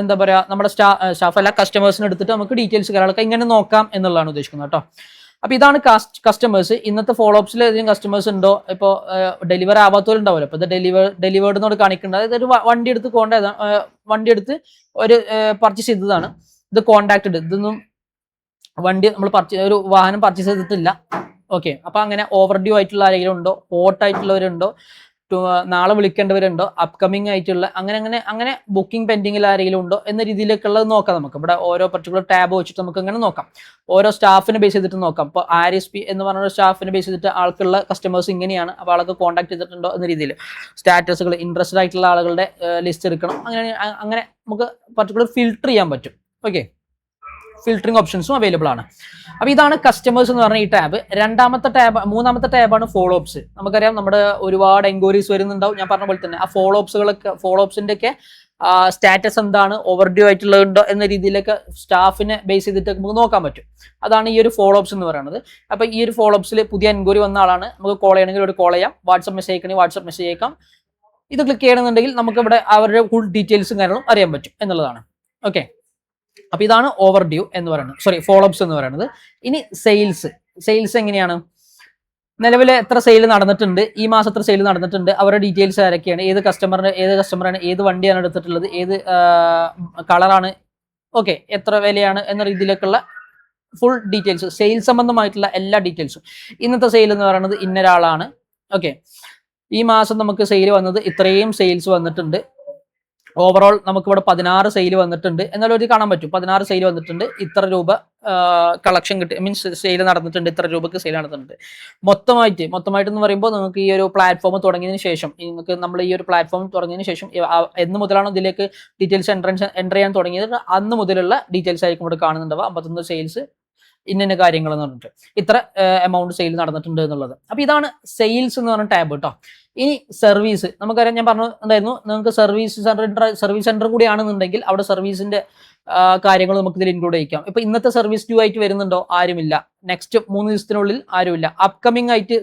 എന്താ പറയാ നമ്മുടെ സ്റ്റാഫ് അല്ല കസ്റ്റമേഴ്സിന് എടുത്തിട്ട് നമുക്ക് ഡീറ്റെയിൽസ് കാര്യങ്ങളൊക്കെ ഇങ്ങനെ നോക്കാം എന്നുള്ളതാണ് ഉദ്ദേശിക്കുന്നത് കേട്ടോ. അപ്പൊ ഇതാണ് കസ്റ്റമേഴ്സ്. ഇന്നത്തെ ഫോളോ അപ്സിൽ ഏതെങ്കിലും കസ്റ്റമേഴ്സ് ഉണ്ടോ, ഇപ്പോൾ ഡെലിവർ ആവാത്തവരുണ്ടാവുമല്ലോ, ഇപ്പൊ ഇത് ഡെലിവേർഡ് എന്നോട് കാണിക്കേണ്ടത്. അതായത് ഒരു വണ്ടി എടുത്ത് വണ്ടി എടുത്ത് ഒരു പർച്ചേസ് ചെയ്തതാണ്. ഇത് കോണ്ടാക്റ്റഡ്, ഇതൊന്നും വണ്ടി നമ്മൾ ഒരു വാഹനം പർച്ചേസ് ചെയ്തിട്ടില്ല. ഓക്കെ, അപ്പൊ അങ്ങനെ ഓവർ ഡ്യൂ ആയിട്ടുള്ള ആരെങ്കിലും ഉണ്ടോ, ഹോട്ട് ആയിട്ടുള്ളവരുണ്ടോ, നാളെ വിളിക്കേണ്ടവരുണ്ടോ, അപ്കമിങ് ആയിട്ടുള്ള അങ്ങനെ ബുക്കിംഗ് പെൻഡിങ്ങിൽ ആരെങ്കിലും ഉണ്ടോ എന്ന രീതിയിലേക്കുള്ളത് നോക്കാം. നമുക്ക് ഇവിടെ ഓരോ പർട്ടിക്കുലർ ടാബ് വെച്ചിട്ട് നമുക്ക് അങ്ങനെ നോക്കാം. ഓരോ സ്റ്റാഫിനെ ബേസ് ചെയ്തിട്ട് നോക്കാം. ഇപ്പോൾ RSP എന്ന് പറഞ്ഞ സ്റ്റാഫിനെ ബേസ് ചെയ്തിട്ട് ആൾക്കുള്ള കസ്റ്റമേഴ്സ് ഇങ്ങനെയാണ്, അപ്പോൾ ആൾക്ക് കോൺടാക്ട് ചെയ്തിട്ടുണ്ടോ എന്ന രീതിയിൽ സ്റ്റാറ്റസുകൾ, ഇൻട്രസ്റ്റഡ് ആയിട്ടുള്ള ആളുകളുടെ ലിസ്റ്റ് എടുക്കണം. അങ്ങനെ നമുക്ക് പർട്ടിക്കുലർ ഫിൽട്ടർ ചെയ്യാൻ പറ്റും. ഓക്കെ, ഫിൽറ്ററിംഗ് ഓപ്ഷൻസും അവൈലബിൾ ആണ്. അപ്പോൾ ഇതാണ് കസ്റ്റമേഴ്സ് എന്ന് പറഞ്ഞ ഈ ടാബ്. മൂന്നാമത്തെ ടാബാണ് ഫോളോ അപ്സ്. നമുക്കറിയാം നമ്മുടെ ഒരുപാട് എൻക്വയറീസ് വരുന്നുണ്ടാവും. ഞാൻ പറഞ്ഞ പോലെ തന്നെ ആ ഫോളോ അപ്സിന്റെ ഒക്കെ സ്റ്റാറ്റസ് എന്താണ്, ഓവർ ഡ്യൂ ആയിട്ടുള്ളതുണ്ടോ എന്ന രീതിയിലൊക്കെ സ്റ്റാഫിനെ ബേസ് ചെയ്തിട്ട് നമുക്ക് നോക്കാൻ പറ്റും. അതാണ് ഈ ഒരു ഫോളോ അപ്സ് എന്ന് പറയുന്നത്. അപ്പോൾ ഈ ഒരു ഫോളോ അപ്സിൽ പുതിയ എൻക്വയറി വന്ന ആളാണ്, നമുക്ക് കോൾ ചെയ്യണമെങ്കിൽ ഒരു കോൾ ചെയ്യാം, വാട്സ്ആപ്പ് മെസ്സേജ് അയക്കണമെങ്കിൽ വാട്സ്ആപ്പ് മെസ്സേജ് അയക്കാം. ഇത് ക്ലിക്ക് ചെയ്യണമെന്നുണ്ടെങ്കിൽ നമുക്ക് ഇവിടെ അവരുടെ ഫുൾ ഡീറ്റെയിൽസും കാര്യങ്ങളും അറിയാൻ പറ്റും എന്നുള്ളതാണ്. ഓക്കെ, അപ്പൊ ഇതാണ് ഓവർ ഡ്യൂ എന്ന് പറയുന്നത്, ഫോളോ അപ്സ് എന്ന് പറയുന്നത്. ഇനി സെയിൽസ് എങ്ങനെയാണ്? നിലവിലെ എത്ര സെയിൽ നടന്നിട്ടുണ്ട്, ഈ മാസം എത്ര സെയിൽ നടന്നിട്ടുണ്ട്, അവരുടെ ഡീറ്റെയിൽസ് ആരൊക്കെയാണ്, ഏത് കസ്റ്റമറാണ്, ഏത് വണ്ടിയാണ് എടുത്തിട്ടുള്ളത്, ഏത് കളറാണ്, ഓക്കെ, എത്ര വിലയാണ് എന്ന രീതിയിലേക്കുള്ള ഫുൾ ഡീറ്റെയിൽസ്, സെയിൽസ് സംബന്ധമായിട്ടുള്ള എല്ലാ ഡീറ്റെയിൽസും. ഇന്നത്തെ സെയിൽ എന്ന് പറയുന്നത് ഇന്നൊരാളാണ്. ഓക്കെ, ഈ മാസം നമുക്ക് സെയിൽ വന്നത് ഇത്രയും സെയിൽസ് വന്നിട്ടുണ്ട്. ഓവറോൾ നമുക്കിവിടെ 16 സെയിൽ വന്നിട്ടുണ്ട് എന്നാലും ഒരു കാണാൻ പറ്റും. 16 സെയിൽ വന്നിട്ടുണ്ട്, ഇത്ര രൂപ കളക്ഷൻ കിട്ടി, മീൻസ് സെയിൽ നടന്നിട്ടുണ്ട്, ഇത്ര രൂപക്ക് സെയിൽ നടന്നിട്ടുണ്ട്. മൊത്തമായിട്ട് എന്ന് പറയുമ്പോൾ നിങ്ങൾക്ക് ഈ ഒരു പ്ലാറ്റ്ഫോം തുടങ്ങിയതിന് ശേഷം, നമ്മൾ ഈ ഒരു പ്ലാറ്റ്ഫോം തുടങ്ങിയതിന് ശേഷം എന്ന് മുതലാണോ ഇതിലേക്ക് ഡീറ്റെയിൽസ് എൻ്റർ ചെയ്യാൻ തുടങ്ങിയത്, അന്ന് മുതലുള്ള ഡീറ്റെയിൽസ് ആയിരിക്കും ഇവിടെ കാണുന്നുണ്ടാവുക. 51 സെയിൽസ്, ഇന്ന കാര്യങ്ങൾ എന്ന് പറഞ്ഞിട്ട് ഇത്ര എമൗണ്ട് സെയിൽ നടന്നിട്ടുണ്ട് എന്നുള്ളത്. അപ്പൊ ഇതാണ് സെയിൽസ് എന്ന് പറഞ്ഞ ടാബ് കേട്ടോ. ഇനി സർവീസ്, നമുക്കറിയാം, ഞാൻ പറഞ്ഞിട്ടുണ്ടായിരുന്നു നിങ്ങൾക്ക് സർവീസ് സെന്റർ കൂടിയാണെന്നുണ്ടെങ്കിൽ അവിടെ സർവീസിന്റെ കാര്യങ്ങൾ നമുക്ക് ഇതിൽ ഇൻക്ലൂഡ് ചെയ്യിക്കാം. ഇപ്പൊ ഇന്നത്തെ സർവീസ് ഡ്യൂ ആയിട്ട് വരുന്നുണ്ടോ? ആരുമില്ല. നെക്സ്റ്റ് 3 ദിവസത്തിനുള്ളിൽ ആരുമില്ല. അപ്കമിങ് ആയിട്ട്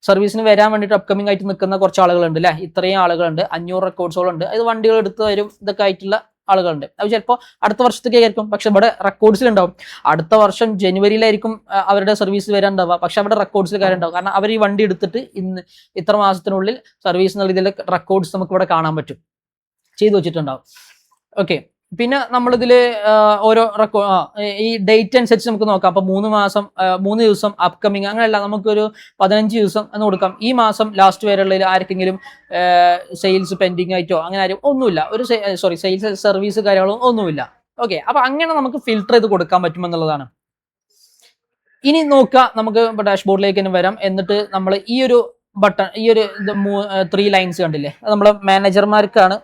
സർവീസിന് വരാൻ വേണ്ടിയിട്ട് അപ്കമിങ് ആയിട്ട് നിൽക്കുന്ന കുറച്ച് ആളുകളുണ്ട് അല്ലെ, ഇത്രയും ആളുകളുണ്ട്, 500 റെക്കോർഡ്സുകളുണ്ട്. അത് വണ്ടികൾ എടുത്ത് വരും, ഇതൊക്കെ ആയിട്ടുള്ള ആളുകളുണ്ട്. അത് ചിലപ്പോൾ അടുത്ത വർഷത്തേക്ക് ആയിരിക്കും, പക്ഷെ ഇവിടെ റെക്കോർഡ്സിൽ ഉണ്ടാവും. അടുത്ത വർഷം ജനുവരിയിലായിരിക്കും അവരുടെ സർവീസ് വരാൻ ഉണ്ടാവുക, പക്ഷെ അവിടെ റെക്കോർഡ്സിൽ കാര്യം ഉണ്ടാവും. കാരണം അവർ ഈ വണ്ടി എടുത്തിട്ട് ഇത്ര മാസത്തിനുള്ളിൽ സർവീസ് എന്നുള്ള ഇതിലെ റെക്കോർഡ്സ് നമുക്ക് ഇവിടെ കാണാൻ പറ്റും, ചെയ്തു വെച്ചിട്ടുണ്ടാവും. ഓക്കെ, പിന്നെ നമ്മളിതിൽ ഓരോ ഈ ഡേറ്റ് അനുസരിച്ച് നമുക്ക് നോക്കാം. അപ്പൊ 3 ദിവസം അപ്കമിങ്, അങ്ങനെയല്ല, നമുക്കൊരു 15 ദിവസം എന്ന് കൊടുക്കാം. ഈ മാസം ലാസ്റ്റ് വരെയുള്ളതിൽ ആർക്കെങ്കിലും സെയിൽസ് പെൻഡിങ് ആയിട്ടോ അങ്ങനെ ആരും ഒന്നുമില്ല, സെയിൽസ് സർവീസ് കാര്യങ്ങളും ഒന്നുമില്ല. ഓക്കെ, അപ്പൊ അങ്ങനെ നമുക്ക് ഫിൽട്ടർ ചെയ്ത് കൊടുക്കാൻ പറ്റുമെന്നുള്ളതാണ്. ഇനി നോക്കുക, നമുക്ക് ഡാഷ്ബോർഡിലേക്ക് തന്നെ വരാം. എന്നിട്ട് നമ്മൾ ഈ ഒരു ബട്ടൺ, ഈ ഒരു 3 ലൈൻസ് കണ്ടില്ലേ, അത് നമ്മളെ മാനേജർമാർക്കാണ്.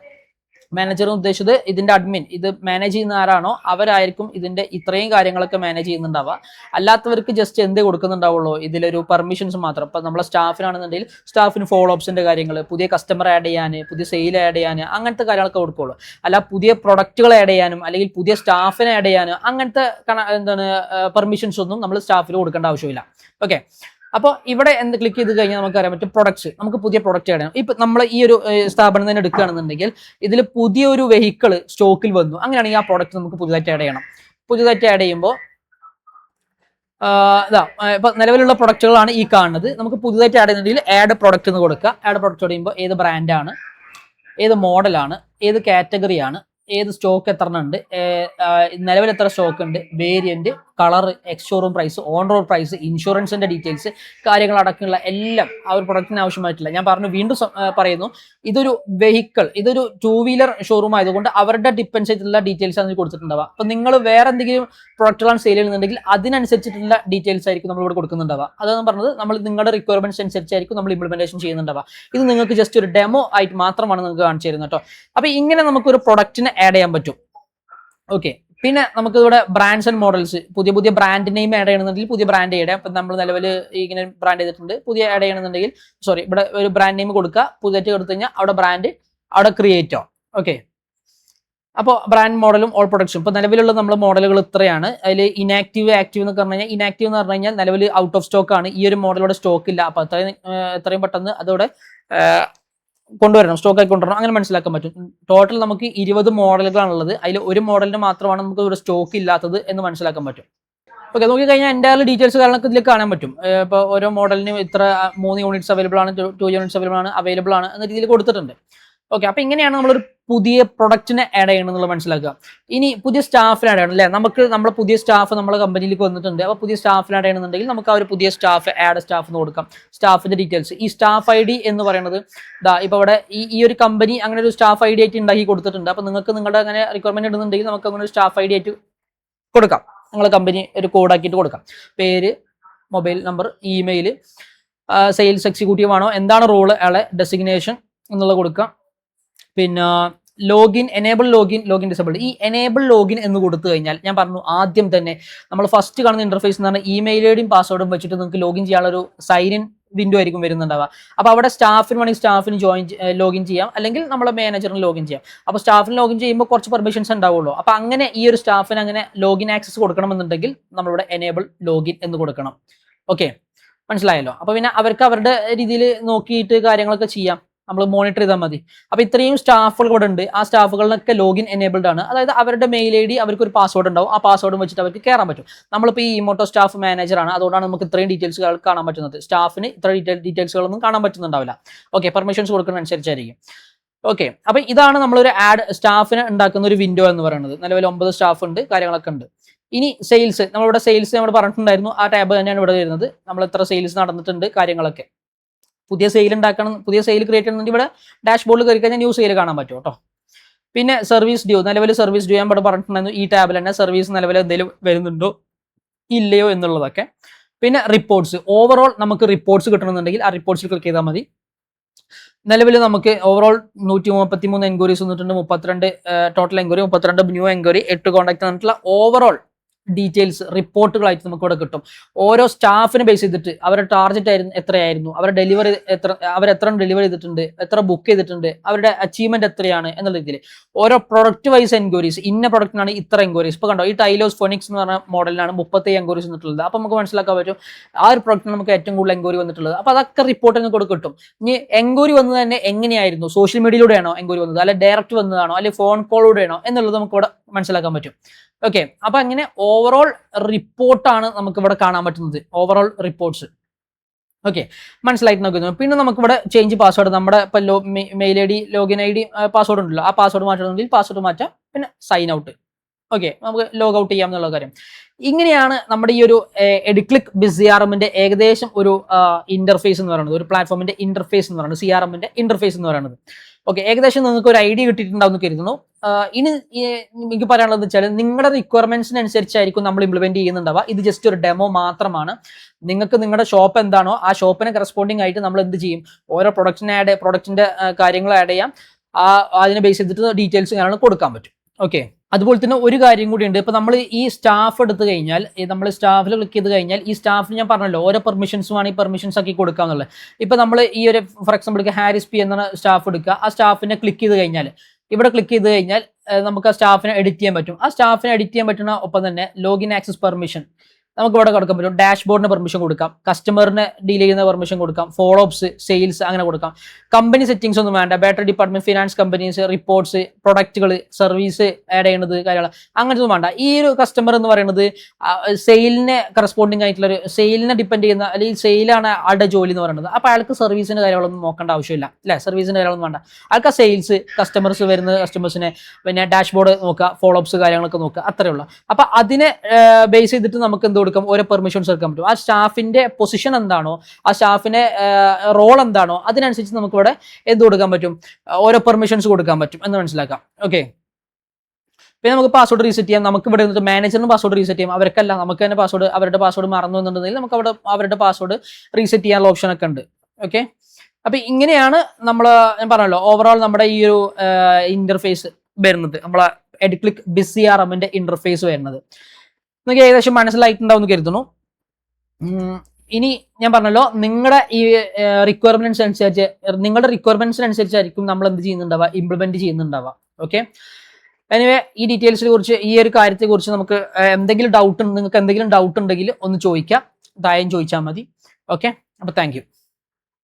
മാനേജർ ഉദ്ദേശിച്ചത് ഇതിന്റെ അഡ്മിൻ, ഇത് മാനേജ് ചെയ്യുന്ന ആരാണോ അവരായിരിക്കും ഇതിന്റെ ഇത്രയും കാര്യങ്ങളൊക്കെ മാനേജ് ചെയ്യുന്നുണ്ടാവുക. അല്ലാത്തവർക്ക് ജസ്റ്റ് എന്ത് കൊടുക്കുന്നുണ്ടാവുള്ളൂ, ഇതിലൊരു പെർമിഷൻസ് മാത്രം. ഇപ്പൊ നമ്മളെ സ്റ്റാഫിനാണെന്നുണ്ടെങ്കിൽ സ്റ്റാഫിന് ഫോളോ അപ്സിന്റെ കാര്യങ്ങൾ, പുതിയ കസ്റ്റമർ ആഡ് ചെയ്യാൻ, പുതിയ സെയിൽ ആഡ് ചെയ്യാൻ, അങ്ങനത്തെ കാര്യങ്ങളൊക്കെ കൊടുക്കുള്ളൂ. അല്ല പുതിയ പ്രൊഡക്റ്റുകൾ ആഡ് ചെയ്യാനും അല്ലെങ്കിൽ പുതിയ സ്റ്റാഫിനെ ആഡ് ചെയ്യാനും അങ്ങനത്തെ പെർമിഷൻസ് ഒന്നും നമ്മൾ സ്റ്റാഫിന് കൊടുക്കേണ്ട ആവശ്യമില്ല. ഓക്കെ, അപ്പോൾ ഇവിടെ എന്ത് ക്ലിക്ക് ചെയ്ത് കഴിഞ്ഞാൽ നമുക്ക് അറിയാൻ പറ്റും പ്രൊഡക്ട്സ്, നമുക്ക് പുതിയ പ്രൊഡക്റ്റ് ആഡ് ചെയ്യണം. ഇപ്പൊ നമ്മൾ ഈ ഒരു സ്ഥാപനം തന്നെ എടുക്കുകയാണെന്നുണ്ടെങ്കിൽ ഇതിൽ പുതിയൊരു വെഹിക്കിൾ സ്റ്റോക്കിൽ വന്നു, അങ്ങനെയാണെങ്കിൽ ആ പ്രൊഡക്റ്റ് നമുക്ക് പുതിയതായിട്ട് ആഡ് ചെയ്യണം. പുതിയതായിട്ട് ആഡ് ചെയ്യുമ്പോൾ ഇപ്പൊ നിലവിലുള്ള പ്രൊഡക്റ്റുകളാണ് ഈ കാണുന്നത്. നമുക്ക് പുതിയതായിട്ട് ആഡ് ചെയ്യുന്നുണ്ടെങ്കിൽ ആഡ് പ്രൊഡക്റ്റ് എന്ന് കൊടുക്കുക. ആഡ് പ്രൊഡക്റ്റ് പറയുമ്പോൾ ഏത് ബ്രാൻഡാണ്, ഏത് മോഡലാണ്, ഏത് കാറ്റഗറിയാണ്, ഏത് സ്റ്റോക്ക് എത്ര ഉണ്ട്, നിലവിൽ എത്ര സ്റ്റോക്ക് ഉണ്ട്, variant, colour, ex showroom price, on road price, ഇൻഷുറൻസിന്റെ ഡീറ്റെയിൽസ്, കാര്യങ്ങളടക്കമുള്ള എല്ലാം ആ ഒരു പ്രൊഡക്റ്റിന് ആവശ്യമായിട്ടില്ല. ഞാൻ വീണ്ടും പറയുന്നു, ഇതൊരു വെഹിക്കിൾ, ഇതൊരു 2 വീലർ ഷോറൂം ആയതുകൊണ്ട് അവരുടെ ഡിപ്പെൻസ് ആയിട്ടുള്ള ഡീറ്റെയിൽസ് ആണ് കൊടുത്തിട്ടുണ്ടാവുക. അപ്പൊ നിങ്ങൾ വേറെ എന്തെങ്കിലും പ്രൊഡക്റ്റുകളാണ് സെയിൽ ചെയ്യുന്നുണ്ടെങ്കിൽ അതിനനുസരിച്ചിട്ടുള്ള ഡീറ്റെയിൽസ് ആയിരിക്കും നമ്മൾ ഇവിടെ കൊടുക്കുന്നുണ്ടാവുക. അതാണ് പറഞ്ഞത്, നമ്മൾ നിങ്ങളുടെ റിക്വയർമെന്റ്സ് അനുസരിച്ചായിരിക്കും നമ്മൾ ഇംപ്ലിമെന്റേഷൻ ചെയ്യുന്നുണ്ടാവുക. ഇത് നിങ്ങൾക്ക് ജസ്റ്റ് ഒരു ഡെമോ ആയിട്ട് മാത്രമാണ് നിങ്ങൾക്ക് കാണിച്ചു തരുന്നത് കേട്ടോ. അപ്പൊ ഇങ്ങനെ നമുക്കൊരു പ്രൊഡക്റ്റിന് ആഡ് ചെയ്യാൻ പറ്റും. ഓക്കെ, പിന്നെ നമുക്ക് ഇവിടെ ബ്രാൻഡ്സ് ആൻഡ് മോഡൽസ്, പുതിയ ബ്രാൻഡ് നെയിം ആഡ് ചെയ്യണമെന്നുണ്ടെങ്കിൽ പുതിയ ബ്രാൻഡ് ആഡ് ചെയ്യാം. ഇപ്പം നമ്മൾ നിലവിൽ ഇങ്ങനെ ബ്രാൻഡ് ചെയ്തിട്ടുണ്ട്, പുതിയ ആഡ് ചെയ്യണമെന്നുണ്ടെങ്കിൽ ഇവിടെ ഒരു ബ്രാൻഡ് നെയിം കൊടുക്കുക, പുതിയതായിട്ട് കൊടുത്തു കഴിഞ്ഞാൽ അവിടെ ബ്രാൻഡ് അവിടെ ക്രിയേറ്റ് ആവും. ഓക്കെ. അപ്പോൾ ബ്രാൻഡ് മോഡലും ഓൾ പ്രൊഡക്ട്സും ഇപ്പോൾ നിലവിലുള്ള നമ്മുടെ മോഡലുകൾ ഇത്രയാണ്. അതിൽ ഇനാക്റ്റീവ് ആക്റ്റീവ് എന്ന് പറഞ്ഞു കഴിഞ്ഞാൽ ഇനാക്റ്റീവ് എന്ന് പറഞ്ഞു കഴിഞ്ഞാൽ നിലവിൽ ഔട്ട് ഓഫ് സ്റ്റോക്ക് ആണ്. ഈ ഒരു മോഡലോടെ സ്റ്റോക്ക് ഇല്ല. അപ്പോൾ എത്രയും പെട്ടെന്ന് അതോടെ കൊണ്ടുവരണം, സ്റ്റോക്ക് ആയി കൊണ്ടുവരണം, അങ്ങനെ മനസ്സിലാക്കാൻ പറ്റും. ടോട്ടൽ നമുക്ക് 20 മോഡലുകളാണുള്ളത്. അതിൽ ഒരു മോഡലിന് മാത്രമാണ് നമുക്ക് ഇവിടെ സ്റ്റോക്ക് ഇല്ലാത്തത് എന്ന് മനസ്സിലാക്കാൻ പറ്റും. ഓക്കെ, നോക്കി കഴിഞ്ഞാൽ എൻ്റെ ഡീറ്റെയിൽസ് കാര്യങ്ങളൊക്കെ ഇതിൽ കാണാൻ പറ്റും. ഇപ്പോൾ ഓരോ മോഡലിനും ഇത്ര 3 യൂണിറ്റ്സ് അവൈലബിൾ ആണ്, 2 യൂണിറ്റ്സ് അവൈലബിൾ ആണ് എന്ന രീതിയിൽ കൊടുത്തിട്ടുണ്ട്. ഓക്കെ, അപ്പോൾ ഇങ്ങനെയാണ് നമ്മളൊരു പുതിയ പ്രൊഡക്റ്റിനെ ആഡ് ചെയ്യണം എന്നുള്ളത് മനസ്സിലാക്കുക. ഇനി പുതിയ സ്റ്റാഫിനെ ആഡ് ചെയ്യണം അല്ലേ, നമ്മുടെ പുതിയ സ്റ്റാഫ് നമ്മുടെ കമ്പനിയിലേക്ക് വന്നിട്ടുണ്ട്. അപ്പോൾ പുതിയ സ്റ്റാഫിനെ ആഡ് ചെയ്യണമെന്നുണ്ടെങ്കിൽ നമുക്ക് ആ ഒരു പുതിയ സ്റ്റാഫ് ആഡ് സ്റ്റാഫ് എന്ന് കൊടുക്കാം. സ്റ്റാഫിന്റെ ഡീറ്റെയിൽസ്, ഈ സ്റ്റാഫ് ഐ ഡി എന്ന് പറയുന്നത് ഇപ്പോൾ ഇവിടെ ഈ ഒരു കമ്പനി അങ്ങനെ ഒരു സ്റ്റാഫ് ഐ ഡി ആയിട്ട് ഉണ്ടാക്കി കൊടുത്തിട്ടുണ്ട്. അപ്പോൾ നിങ്ങൾക്ക് നിങ്ങളുടെ അങ്ങനെ റിക്വയർമെന്റ് ഇടുന്നുണ്ടെങ്കിൽ നമുക്ക് അങ്ങനെ ഒരു സ്റ്റാഫ് ഐ ഡി ആയിട്ട് കൊടുക്കാം. നിങ്ങളെ കമ്പനി ഒരു കോഡാക്കിയിട്ട് കൊടുക്കാം. പേര്, mobile number, email, sales executive ആണോ, എന്താണ് റോള്, അയാളെ ഡെസിഗ്നേഷൻ എന്നുള്ളത് കൊടുക്കാം. പിന്നെ ലോഗിൻ, എനേബിൾ ലോഗിൻ ഡിസേബിൾ. ഈ എനേബിൾ ലോഗിൻ എന്ന് കൊടുത്തു കഴിഞ്ഞാൽ ഞാൻ പറഞ്ഞു ആദ്യം തന്നെ നമ്മൾ ഫസ്റ്റ് കാണുന്ന ഇന്റർഫേസ് എന്ന് പറഞ്ഞാൽ ഇമെയിൽ ഐഡിയും പാസ്വേഡും വെച്ചിട്ട് നിങ്ങൾക്ക് ലോഗിൻ ചെയ്യാനുള്ള ഒരു സൈൻ ഇൻ വിൻഡോ ആയിരിക്കും വരുന്നുണ്ടാവുക. അപ്പോൾ അവിടെ സ്റ്റാഫിന് വേണമെങ്കിൽ സ്റ്റാഫിന് ലോഗിൻ ചെയ്യാം, അല്ലെങ്കിൽ നമ്മളെ മാനേജറിന് ലോഗിൻ ചെയ്യാം. അപ്പോൾ സ്റ്റാഫിന് ലോഗിൻ ചെയ്യുമ്പോൾ കുറച്ച് പെർമിഷൻസ് ഉണ്ടാവുള്ളൂ. അപ്പോൾ അങ്ങനെ ഈ ഒരു സ്റ്റാഫിന് അങ്ങനെ ലോഗിൻ ആക്സസ് കൊടുക്കണമെന്നുണ്ടെങ്കിൽ നമ്മളിവിടെ എനേബിൾ ലോഗിൻ എന്ന് കൊടുക്കണം. ഓക്കെ, മനസ്സിലായല്ലോ. അപ്പോൾ പിന്നെ അവർക്ക് അവരുടെ രീതിയിൽ നോക്കിയിട്ട് കാര്യങ്ങളൊക്കെ ചെയ്യാം, നമ്മൾ മോണിറ്റർ ചെയ്താൽ മതി. അപ്പോൾ ഇത്രയും സ്റ്റാഫുകൾ ഇവിടെ ഉണ്ട്. ആ സ്റ്റാഫുകളിലൊക്കെ ലോഗിൻ എനേബിൾഡ് ആണ്. അതായത് അവരുടെ മെയിൽ ഐ ഡി അവർക്ക് ഒരു പാസ്വേഡ് ഉണ്ടാവും. ആ പാസ്വേഡ് വെച്ചിട്ട് അവർക്ക് കയറാൻ പറ്റും. നമ്മളിപ്പോൾ ഈ ഇമോട്ടോ സ്റ്റാഫ് മാനേജർ ആണ്, അതുകൊണ്ടാണ് നമുക്ക് ഇത്രയും ഡീറ്റെയിൽസുകൾ കാണാൻ പറ്റുന്നത്. സ്റ്റാഫിന് ഇത്ര ഡീറ്റെയിൽസുകളൊന്നും കാണാൻ പറ്റുന്നുണ്ടാവില്ല. ഓക്കെ, പെർമിഷൻസ് കൊടുക്കുന്ന അനുസരിച്ചായിരിക്കും. ഓക്കെ, അപ്പോൾ ഇതാണ് നമ്മളൊരു സ്റ്റാഫിന് ഉണ്ടാക്കുന്ന ഒരു വിൻഡോ എന്ന് പറയുന്നത്. നിലവിൽ 9 സ്റ്റാഫ് ഉണ്ട്, കാര്യങ്ങളൊക്കെ ഉണ്ട്. ഇനി സെയിൽസ്, നമ്മളിവിടെ സെയിൽസ് നമ്മൾ പറഞ്ഞിട്ടുണ്ടായിരുന്നു, ആ ടാബ് തന്നെയാണ് ഇവിടെ വരുന്നത്. നമ്മൾ എത്ര സെയിൽസ് നടന്നിട്ടുണ്ട്, കാര്യങ്ങളൊക്കെ. പുതിയ സെയിൽ ഉണ്ടാക്കണം, പുതിയ സെയിൽ ക്രിയേറ്റ് ചെയ്യണമെങ്കിൽ ഇവിടെ ഡാഷ്ബോർഡിൽ കയറി കഴിഞ്ഞാൽ ന്യൂ സെയിൽ കാണാൻ പറ്റും കേട്ടോ. പിന്നെ സർവീസ് ഡ്യൂ, നിലവിൽ സർവീസ് ഡ്യൂ ഞാൻ ഇവിടെ പറഞ്ഞിട്ടുണ്ടായിരുന്നു. ഈ ടാബിൽ തന്നെ സർവീസ് നിലവിൽ എന്തെങ്കിലും വരുന്നുണ്ടോ ഇല്ലയോ എന്നുള്ളതൊക്കെ. പിന്നെ റിപ്പോർട്ട്സ്, ഓവറോൾ നമുക്ക് റിപ്പോർട്ട്സ് കിട്ടണമെന്നുണ്ടെങ്കിൽ ആ റിപ്പോർട്ട്സിൽ ക്ലിക്ക് ചെയ്താൽ മതി. നിലവിൽ നമുക്ക് ഓവറോൾ 133 എൻക്വയറീസ് വന്നിട്ടുണ്ട്, 32 total enquiry, 32 new enquiry, 8 contact വന്നിട്ടുള്ള ഓവറോൾ ഡീറ്റെയിൽസ് റിപ്പോർട്ടുകളായിട്ട് നമുക്ക് ഇവിടെ കിട്ടും. ഓരോ സ്റ്റാഫിനെ ബേസ് ചെയ്തിട്ട് അവരുടെ ടാർഗറ്റ് എത്രയായിരുന്നു, അവരുടെ ഡെലിവറി അവരെത്ര ഡെലിവറി ചെയ്തിട്ടുണ്ട്, എത്ര ബുക്ക് ചെയ്തിട്ടുണ്ട്, അവരുടെ അച്ചീവ്മെന്റ് എത്രയാണ് എന്നുള്ള രീതിയിൽ ഓരോ പ്രൊഡക്റ്റ് വൈസ് എൻക്വയറീസ്, ഇന്ന പ്രൊഡക്റ്റിനാണ് ഇത്ര എൻക്വയറീസ്. ഇപ്പോൾ കണ്ടോ, ഈ ടൈലോസ് ഫോണിക്സ് എന്ന് പറഞ്ഞ മോഡലിനാണ് 37 എൻക്വയറീസ് വന്നിട്ടുള്ളത്. അപ്പോൾ നമുക്ക് മനസ്സിലാക്കാൻ പറ്റും ആ ഒരു പ്രൊഡക്റ്റിന് നമുക്ക് ഏറ്റവും കൂടുതൽ എൻക്വയറി വന്നിട്ടുള്ളത്. അപ്പോൾ അതൊക്കെ റിപ്പോർട്ടിന് കൂടെ കിട്ടും. ഇനി എൻക്വയറി വന്നത് തന്നെ എങ്ങനെയായിരുന്നു, സോഷ്യൽ മീഡിയയിലൂടെയാണോ എൻക്വയറി വന്നത്, അല്ലെ ഡയറക്റ്റ് വന്നതാണോ, അല്ലെങ്കിൽ ഫോൺ കോളിലൂടെയാണോ എന്നുള്ളത് നമുക്ക് ഇവിടെ മനസ്സിലാക്കാൻ പറ്റും. ഓക്കെ, അപ്പൊ അങ്ങനെ ഓവറോൾ റിപ്പോർട്ടാണ് നമുക്ക് ഇവിടെ കാണാൻ പറ്റുന്നത്, ഓവറോൾ റിപ്പോർട്ട്സ്. ഓക്കെ, മനസ്സിലായിട്ട് നോക്കുന്നു. പിന്നെ നമുക്ക് ഇവിടെ ചേഞ്ച് പാസ്വേഡ്, നമ്മുടെ ഇപ്പൊ മെയിൽ ഐ ഡി, ലോഗിൻ ഐ ഡി, പാസ്വേഡ് ഉണ്ടല്ലോ, ആ പാസ്വേഡ് മാറ്റണമെങ്കിൽ പാസ്വേഡ് മാറ്റാം. പിന്നെ സൈൻ ഔട്ട്. ഓക്കെ, നമുക്ക് ലോഗ് ഔട്ട് ചെയ്യാം എന്നുള്ള കാര്യം. ഇങ്ങനെയാണ് നമ്മുടെ ഈ ഒരു എഡിക്ലിക്ക് ബിസ് CRMന്റെ ഏകദേശം ഒരു ഇന്റർഫേസ് എന്ന് പറയുന്നത്, ഒരു പ്ലാറ്റ്ഫോമിന്റെ ഇന്റർഫേസ് എന്ന് പറയുന്നത്, CRMന്റെ ഇന്റർഫേസ് എന്ന് പറയുന്നത്. ഓക്കെ, ഏകദേശം നിങ്ങൾക്ക് ഒരു ഐഡിയ കിട്ടിയിട്ടുണ്ടാവും കരുതുന്നു. ഇനി എനിക്ക് പറയാനുള്ളത് വെച്ചാൽ നിങ്ങളുടെ റിക്വയർമെന്റ്സിനനുസരിച്ചായിരിക്കും നമ്മൾ ഇംപ്ലിമെന്റ് ചെയ്യുന്നുണ്ടാവുക. ഇത് ജസ്റ്റ് ഒരു ഡെമോ മാത്രമാണ്. നിങ്ങൾക്ക് നിങ്ങളുടെ ഷോപ്പ് എന്താണോ ആ ഷോപ്പിനെ കറസ്പോണ്ടിങ് ആയിട്ട് നമ്മൾ എന്ത് ചെയ്യും, ഓരോ പ്രൊഡക്റ്റിന്റെ കാര്യങ്ങൾ ആഡ് ചെയ്യാം. അതിനെ ബേസ് ചെയ്തിട്ട് ഡീറ്റെയിൽസ് കാര്യങ്ങൾ കൊടുക്കാൻ പറ്റും. ഓക്കെ, അതുപോലെ തന്നെ ഒരു കാര്യം കൂടി ഉണ്ട്. ഇപ്പൊ നമ്മൾ ഈ സ്റ്റാഫ് എടുത്തു കഴിഞ്ഞാൽ, നമ്മൾ സ്റ്റാഫിൽ ക്ലിക്ക് ചെയ്ത് കഴിഞ്ഞാൽ ഈ സ്റ്റാഫിന് ഞാൻ പറഞ്ഞല്ലോ ഓരോ പെർമിഷൻസുമാണ് ഈ പെർമിഷൻസ് ആക്കി കൊടുക്കാന്നുള്ളത്. ഇപ്പൊ നമ്മൾ ഈ ഒരു ഫോർ എക്സാമ്പിൾ ഹാരിസ് പി എന്ന സ്റ്റാഫ് എടുക്കുക. ആ സ്റ്റാഫിനെ ക്ലിക്ക് ചെയ്ത് കഴിഞ്ഞാൽ, ഇവിടെ ക്ലിക്ക് ചെയ്ത് കഴിഞ്ഞാൽ നമുക്ക് ആ സ്റ്റാഫിനെ എഡിറ്റ് ചെയ്യാൻ പറ്റും. ആ സ്റ്റാഫിനെ എഡിറ്റ് ചെയ്യാൻ പറ്റുന്ന ഒപ്പം തന്നെ ലോഗിൻ ആക്സസ് പെർമിഷൻ നമുക്ക് ഇവിടെ കൊടുക്കാൻ പറ്റും. ഡാഷ്ബോർഡിന് പെർമിഷൻ കൊടുക്കാം, കസ്റ്റമറിനെ ഡീൽ ചെയ്യുന്ന പെർമിഷൻ കൊടുക്കാം, ഫോളോ അപ്സ്, സെയിൽസ് അങ്ങനെ കൊടുക്കാം. കമ്പനി സെറ്റിംഗ്സ് ഒന്നും വേണ്ട. Battery department, finance companies, reports, പ്രൊഡക്റ്റുകൾ, സർവീസ് ആഡ് ചെയ്യുന്നത്, കാര്യങ്ങൾ അങ്ങനത്തെ ഒന്നും വേണ്ട. ഈ ഒരു കസ്റ്റമർ എന്ന് പറയുന്നത് സെയിലിനെ കറസ്പോണ്ടിങ് ആയിട്ടുള്ള ഒരു സെയിലിനെ ഡിപ്പെൻഡ് ചെയ്യുന്ന, അല്ലെങ്കിൽ സെയിലാണ് ആളുടെ ജോലി എന്ന് പറയുന്നത്. അപ്പോൾ അയാൾക്ക് സർവീസിന്റെ കാര്യങ്ങളൊന്നും നോക്കേണ്ട ആവശ്യമില്ല അല്ലെ, സർവീസിന്റെ കാര്യങ്ങളൊന്നും വേണ്ട. അയാൾക്ക് ആ സെയിൽസ്, കസ്റ്റമേഴ്സ് വരുന്ന കസ്റ്റമേഴ്സിനെ, പിന്നെ ഡാഷ്ബോർഡ് നോക്കുക, ഫോളോ അപ്സ് കാര്യങ്ങളൊക്കെ നോക്കുക, അത്രേ ഉള്ളൂ. അപ്പൊ അതിനെ ബേസ് ചെയ്തിട്ട് നമുക്ക് എന്ത് കൊടുക്കാം, ഓരോ പെർമിഷൻസ് എടുക്കാൻ പറ്റും. ആ സ്റ്റാഫിന്റെ പൊസിഷൻ എന്താണോ, ആ സ്റ്റാഫിന്റെ റോൾ എന്താണോ അതിനനുസരിച്ച് നമുക്ക് ഇവിടെ എന്ത് കൊടുക്കാൻ പറ്റും, ഓരോ പെർമിഷൻസ് കൊടുക്കാൻ പറ്റും എന്ന് മനസ്സിലാക്കാം. ഓക്കെ, പിന്നെ നമുക്ക് പാസ്വേഡ് റീസെറ്റ് ചെയ്യാം. നമുക്ക് ഇവിടെ നിന്നിട്ട് മാനേജറിന് പാസ്വേഡ് റീസെറ്റ് ചെയ്യാം. അവർക്കല്ല, നമുക്ക് തന്നെ പാസ്വേഡ്, അവരുടെ പാസ്വേഡ് മറന്നു എന്നുണ്ടെങ്കിൽ നമുക്ക് അവിടെ അവരുടെ പാസ്വേഡ് റീസെറ്റ് ചെയ്യാനുള്ള ഓപ്ഷൻ ഒക്കെ ഉണ്ട്. ഓക്കെ, അപ്പൊ ഇങ്ങനെയാണ് നമ്മൾ, ഞാൻ പറഞ്ഞല്ലോ ഓവറോൾ നമ്മുടെ ഈ ഒരു ഇന്റർഫേസ് വരുന്നത്, നമ്മളെ എഡിക്ലിക്ക് ബിസ് CRMന്റെ ഇന്റർഫേസ് വരുന്നത്. നിങ്ങൾക്ക് ഏകദേശം മനസ്സിലായിട്ടുണ്ടാവും കരുതുന്നു. ഇനി ഞാൻ പറഞ്ഞല്ലോ നിങ്ങളുടെ ഈ റിക്വയർമെന്റ്സ് അനുസരിച്ചായിരിക്കും നമ്മൾ എന്ത് ചെയ്യുന്നുണ്ടാവുക, ഇംപ്ലിമെന്റ് ചെയ്യുന്നുണ്ടാവുക. ഓക്കെ. എനിവേ ഈ ഡീറ്റെയിൽസിനെ കുറിച്ച് ഈ ഒരു കാര്യത്തെ കുറിച്ച് നമുക്ക് എന്തെങ്കിലും ഡൗട്ട് നിങ്ങൾക്ക് എന്തെങ്കിലും ഡൗട്ട് ഉണ്ടെങ്കിൽ ഒന്ന് ചോദിക്കാം, താഴെ ചോദിച്ചാൽ മതി. ഓക്കെ, അപ്പൊ താങ്ക് യു.